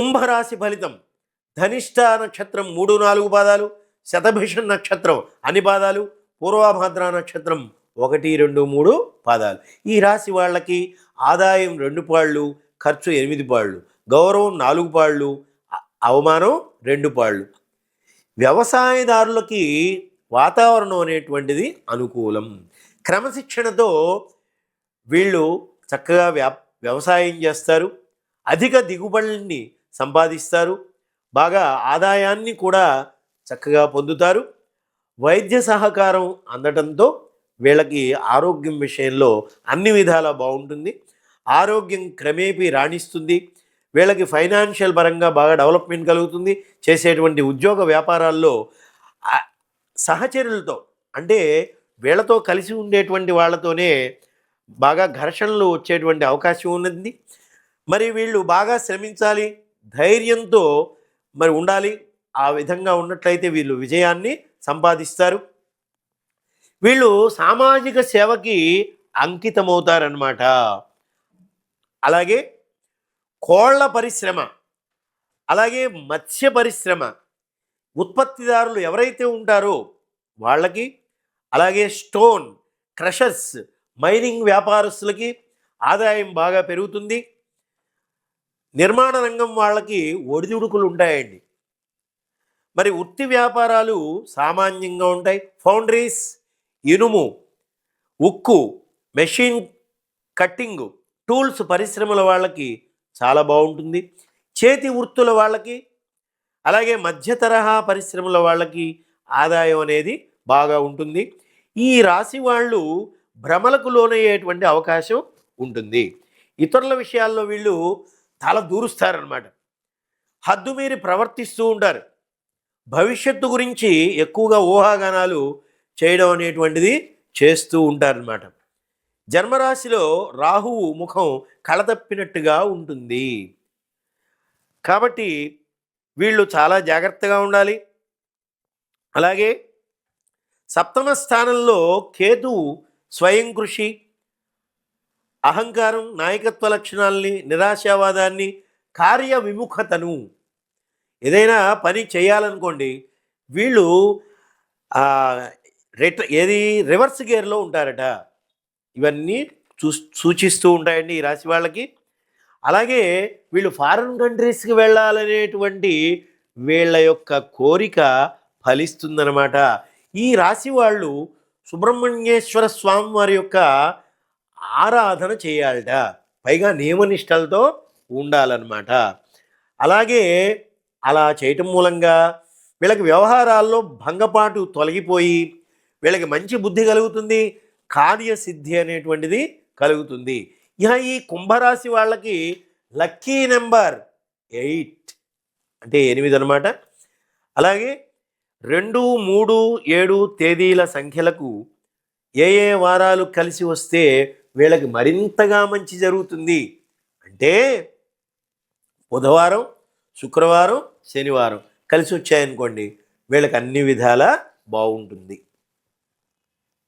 కుంభరాశి ఫలితం. ధనిష్ట నక్షత్రం 3, 4 పాదాలు, శతభిష నక్షత్రం అన్ని పాదాలు, పూర్వభద్ర నక్షత్రం 1, 2, 3 పాదాలు. ఈ రాశి వాళ్ళకి ఆదాయం 2 పాళ్ళు, ఖర్చు 8 పాళ్ళు, గౌరవం 4 పాళ్ళు, అవమానం 2 పాళ్ళు. వ్యవసాయదారులకి వాతావరణం అనేటువంటిది అనుకూలం. క్రమశిక్షణతో వీళ్ళు చక్కగా వ్యవసాయం చేస్తారు, అధిక దిగుబడుల్ని సంపాదిస్తారు, బాగా ఆదాయాన్ని కూడా చక్కగా పొందుతారు. వైద్య సహకారం అందడంతో వీళ్ళకి ఆరోగ్యం విషయంలో అన్ని విధాలా బాగుంటుంది. ఆరోగ్యం క్రమేపీ రాణిస్తుంది. వీళ్ళకి ఫైనాన్షియల్ పరంగా బాగా డెవలప్మెంట్ కలుగుతుంది. చేసేటువంటి ఉద్యోగ వ్యాపారాల్లో సహచరులతో, అంటే వీళ్ళతో కలిసి ఉండేటువంటి వాళ్ళతోనే బాగా ఘర్షణలు వచ్చేటువంటి అవకాశం ఉన్నది. మరి వీళ్ళు బాగా శ్రమించాలి, ధైర్యంతో మరి ఉండాలి. ఆ విధంగా ఉన్నట్లయితే వీళ్ళు విజయాన్ని సంపాదిస్తారు. వీళ్ళు సామాజిక సేవకి అంకితమవుతారన్నమాట. అలాగే కోళ్ల పరిశ్రమ, అలాగే మత్స్య పరిశ్రమ ఉత్పత్తిదారులు ఎవరైతే ఉంటారో వాళ్ళకి, అలాగే స్టోన్ క్రషర్స్, మైనింగ్ వ్యాపారస్తులకి ఆదాయం బాగా పెరుగుతుంది. నిర్మాణ రంగం వాళ్ళకి ఒడిదుడుకులు ఉంటాయండి. మరి వృత్తి వ్యాపారాలు సామాన్యంగా ఉంటాయి. ఫౌండరీస్, ఇనుము, ఉక్కు, మెషిన్ కట్టింగు, టూల్స్ పరిశ్రమల వాళ్ళకి చాలా బాగుంటుంది. చేతి వృత్తుల వాళ్ళకి, అలాగే మధ్య తరహా పరిశ్రమల వాళ్ళకి ఆదాయం అనేది బాగా ఉంటుంది. ఈ రాశి వాళ్ళు భ్రమలకు లోనయ్యేటువంటి అవకాశం ఉంటుంది. ఇతరుల విషయాల్లో వీళ్ళు తల దూరుస్తారనమాట. హద్దుమీరి ప్రవర్తిస్తూ ఉంటారు. భవిష్యత్తు గురించి ఎక్కువగా ఊహాగానాలు చేయడం అనేటువంటిది చేస్తూ ఉంటారనమాట. జన్మరాశిలో రాహువు ముఖం కళతప్పినట్టుగా ఉంటుంది. కాబట్టి వీళ్ళు చాలా జాగ్రత్తగా ఉండాలి. అలాగే సప్తమ స్థానంలో కేతువు స్వయం కృషి, అహంకారం, నాయకత్వ లక్షణాలని, నిరాశావాదాన్ని, కార్య విముఖతను, ఏదైనా పని చేయాలనుకోండి వీళ్ళు రివర్స్ గేర్లో ఉంటారట. ఇవన్నీ సూచిస్తూ ఉంటాయండి ఈ రాశి వాళ్ళకి. అలాగే వీళ్ళు ఫారిన్ కంట్రీస్కి వెళ్ళాలనేటువంటి వీళ్ళ యొక్క కోరిక ఫలిస్తుందన్నమాట. ఈ రాశి వాళ్ళు సుబ్రహ్మణ్యేశ్వర స్వామి వారి యొక్క ఆరాధన చేయాలట. పైగా నియమనిష్టలతో ఉండాలన్నమాట. అలాగే అలా చేయటం మూలంగా వీళ్ళకి వ్యవహారాల్లో భంగపాటు తొలగిపోయి వీళ్ళకి మంచి బుద్ధి కలుగుతుంది, కార్యసిద్ధి అనేటువంటిది కలుగుతుంది. ఇక ఈ కుంభరాశి వాళ్ళకి లక్కీ నెంబర్ 8 అంటే 8 అన్నమాట. అలాగే 2, 3, 7 తేదీల సంఖ్యలకు ఏ వారాలు కలిసి వస్తే వీళ్ళకి మరింతగా మంచి జరుగుతుంది అంటే బుధవారం, శుక్రవారం, శనివారం కలిసి వచ్చాయనుకోండి వీళ్ళకి అన్ని విధాలా బాగుంటుంది.